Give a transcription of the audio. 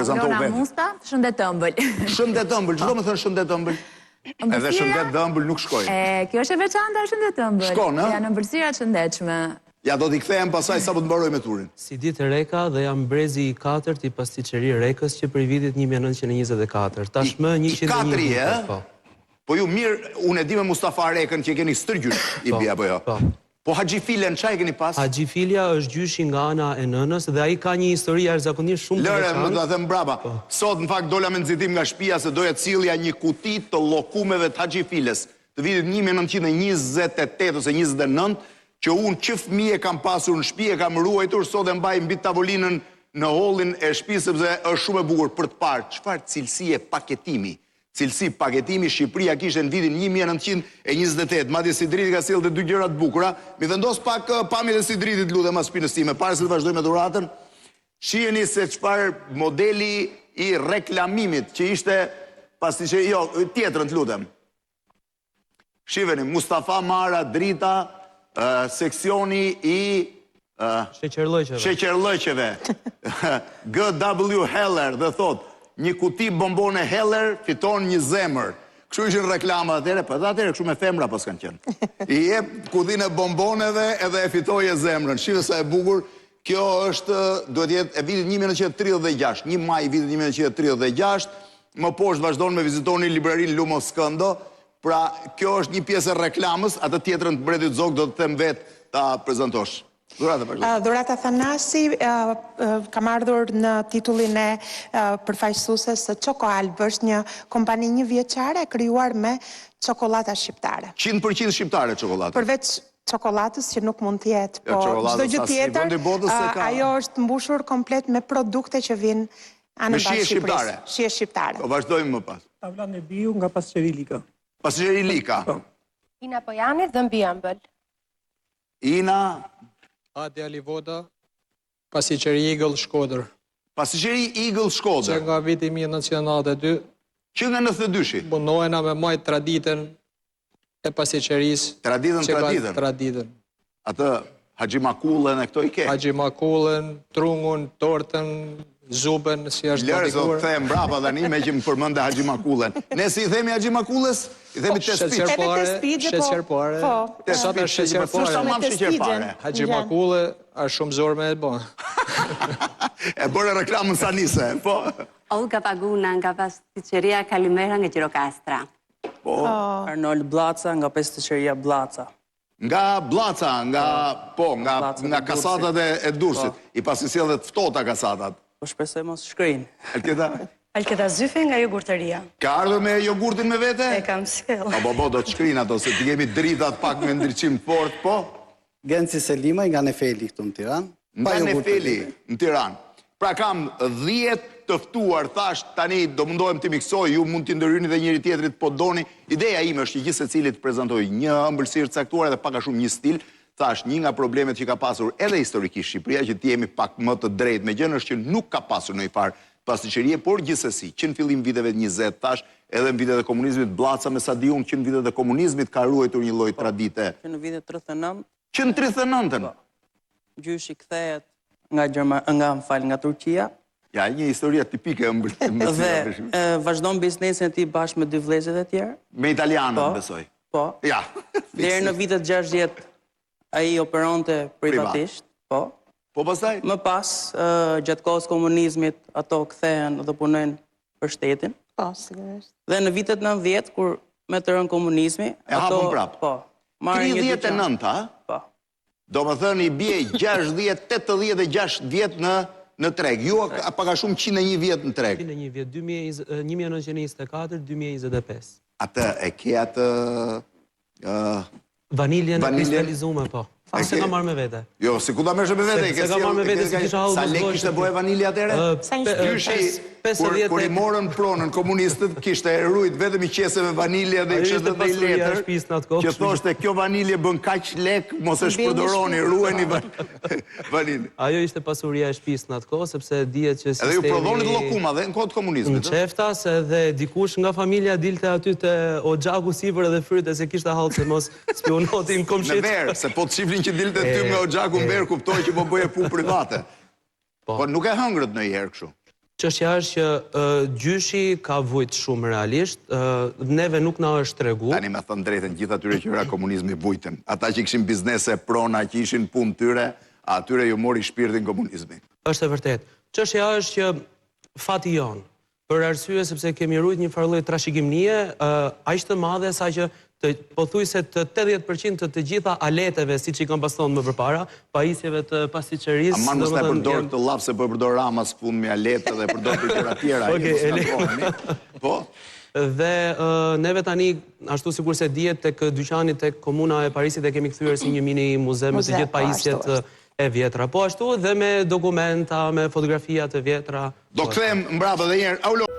prezantohu Lona vetë. Musta, shëndet ëmbël. Shëndet ëmbël, çdo më thënë shëndet ëmbël. Edhe shëndet dhe ëmbël nuk shkojnë. Kjo është e veçanta shëndet ëmbël. Shkon, ë? Janë ëmbëlsira të shëndetshme. Ja, do t'i kthehem pasaj sa po të mbaroj me turin. Si ditë Reka dhe jam brezi i 4 i pasticqeri Rekës që për vitit 1924. Tashmë 101 po. Po ju mirë, unë e di me Mustafa Rekën që keni stërgjysh i bia apo jo. Po Haxhi Filen çaj keni pas? Haxhi Filja është gjyshi nga ana e nënës dhe ai ka një histori jashtëzakonisht shumë të veçantë. Lëre, më do të them brapa. Sot në fakt dola me nxitim nga shtëpia se doja të sillja një kuti të llokumeve të Haxhi Files të vitit 1928 ose 29, që unë që fëmijë kam pasur në shtëpi e kam ruajtur, sot e mbaj mbi tavolinën në hollin e shtëpisë sepse është shumë e bukur për të parë çfarë cilësie paketimi. Cilësi paketimi Shqipëria kishte në vitin 1928, madje Sidriti ka sjellë dy gjëra të bukura. Mi vendos pak pamjet e Sidritit, lutem as shpinës time, para se të vazhdoj me dhuratën. Shiheni se çfarë modeli i reklamimit që ishte pasticqeri, jo, tjetrën të lutem. Shiheni, Mustafa Mara Drita, seksioni i sheqerllëqeve. G.W. Heller dhe thot, një kuti bombone Heller fiton një zemër. Kështu ishin reklamat atëre, po atëre kështu me femra pas kanë qenë. I jep kutinë e bomboneve edhe e fitoje zemrën. Shive sa e bukur, kjo është, duhet jetë e vitit 1936, 1 maj vitit 1936, më poshtë vazhdon me vizitoni librarin Lumo Skëndo, pra kjo është një pjesë e reklamës, atë tjetrën të Mbretit Zog do të them vetë ta prezantosh. Dhurata Thanasi kam ardhur në titullin e përfaqësueses së Çoko Alb, është një kompani 1 vjeçare krijuar me çokolata shqiptare. 100% shqiptare çokolata. Përveç çokolatës që nuk mund të jetë, po çdo gjë tjetër, ajo është mbushur komplet me produkte që vijnë anë bashkë Shqipërisë. Shije shqiptare. Po vazhdojmë më pas. Tavla e Biu nga pasticqeri Lika. Pasticqeri Lika. Ina Pojani dhe mbi ëmbël. Ina Adi Alivoda, pasticqeri Eagle Shkodër. Pasticqeri Eagle Shkodër. Që nga viti 1992. Që nga 92-shi? Punojna me majtë traditën e pasticqerisë. Traditën? Atë Haxhi Makullën e këto i ke? Haxhi Makullën, trungun, tortën, zubën, si është patikuar. Lërë, zot them brapa tani me që më përmënde Haxhi Makullën. Ne si i themi Haxhi Makullës? I themi tespit. Shqeqerpare. Sa të shqeqerpare. Haxhi Makullë është shumë zorë me e bënë. E bërë reklamën sa nise, po? Olga Paguna nga pasticqeria Kalimera nga Gjirokastra. Arnold Blaca nga pasticqeria Blaca. Nga Blaca, nga kasatat e Durrësit. I pasi sjellë dhe të ftohta kasatat. Po shpresoj mos shkrin. Alketa Zyfi nga jogurtëria. Ka ardhur me jogurtin me vete? E kam sjell. Po, do të shkrin ato, se të kemi dritat pak me ndriçim fort, po? Genci Selimaj nga Nefeli këtu në Tiranë. Nga Nefeli në Tiranë. Pra kam 10 të ftuar, thash tani do mundohem të miksoj, ju mund t'i ndërhyni dhe njëri tjetrit po doni. Ideja ime është që gjithë secili të prezantoj një ëmbëlsirë të caktuar dhe pak a shumë një stil. Thash, një nga problemet që ka pasur edhe historikisht Shqipëria, që t'jemi pak më të drejt me gjën, është që nuk ka pasur në i farë pasticqerie, por gjithsesi, që në fillim viteve 20, thash, edhe në vitet e komunizmit, Blaca me sa diun, që në vitet e komunizmit ka ruajtur një lloj tradite. Që në vitet 39. Që në 39-ën. Gjyshi kthehet nga Turqia. Ja, një historia tipike e ëmbëlsirë. Dhe vazhdon biznesin e tij bashkë me 2 vëllezër e tjerë. Me italianën, besoj. Po. Ja. Deri në vitet 60 ai operonte privatisht, po. Po pastaj? Më pas, gjatë kohës komunizmit, ato kthehen dhe punojnë për shtetin. Po, sigurisht. Dhe në vitet 90, kur me të rënë komunizmi, e hapën prapë. Po. 39, a? Po. Do më thënë i bje 60, 86 vjetë në treg. Ju pak a shumë 101 vjetë në treg. 101 vjetë, 1924, 2025. Atë e ke atë... Vaniljen e kristalizume, po. Se ka marrë me vete. Jo, si ku da mërshë me vete? Se ka marrë me vete, si kisha halë sa lek kishte boje vanilja atere? Kur i morën pronën komunistët, kishte rrujt vetëm i qese me vanilja dhe i kështë dhe i letër, që thoshte kjo vanilje bën kaq lek, mos e shpërdoroni, ruajni vanilje. Ajo ishte pasuria e shtëpisë në atë kohë, sepse dihet që sistemi... Edhe ju prodhonit llokuma dhe në kohë të komunizmit. Në qeftas edhe dikush nga familja dilte aty të Oxhaku sipër edhe fryte se kishte hallë se mos spionotin komshit. Në verë, se po të shifrin që dilte ty me Oxhaku në verë, kuptoj që po bëje punë private. Po nuk e hëngrët në i herë kështu. Çështja është që gjyshi ka vujt shumë realisht, neve nuk na është tregu. Tani me thënë drejtën, gjithë atyre që era komunizmi vujtën. Ata që kishin biznese prona, që ishin punë tyre, atyre ju mori shpirtin komunizmi. Është e vërtet. Çështja është që fati jon, për arsye sepse kemi rujt një farë lloj trashëgimnie, aq të madhe sa që pothuajse të 80% të gjitha aleteve, siç i kam pas thonë më përpara, pajisjeve të pasticërisë. Aman mos ta përdor të llap se po e përdor Rama së fundi me aletë dhe përdor të gjëra tjera. Po. Dhe neve tani, ashtu sikur se dihet, tek dyqani tek komuna e Parisit e kemi kthyer si një mini muze me të gjithë pajisjet e vjetra. Po ashtu dhe me dokumenta, me fotografia të vjetra. Do kthehem mbrapa edhe një herë.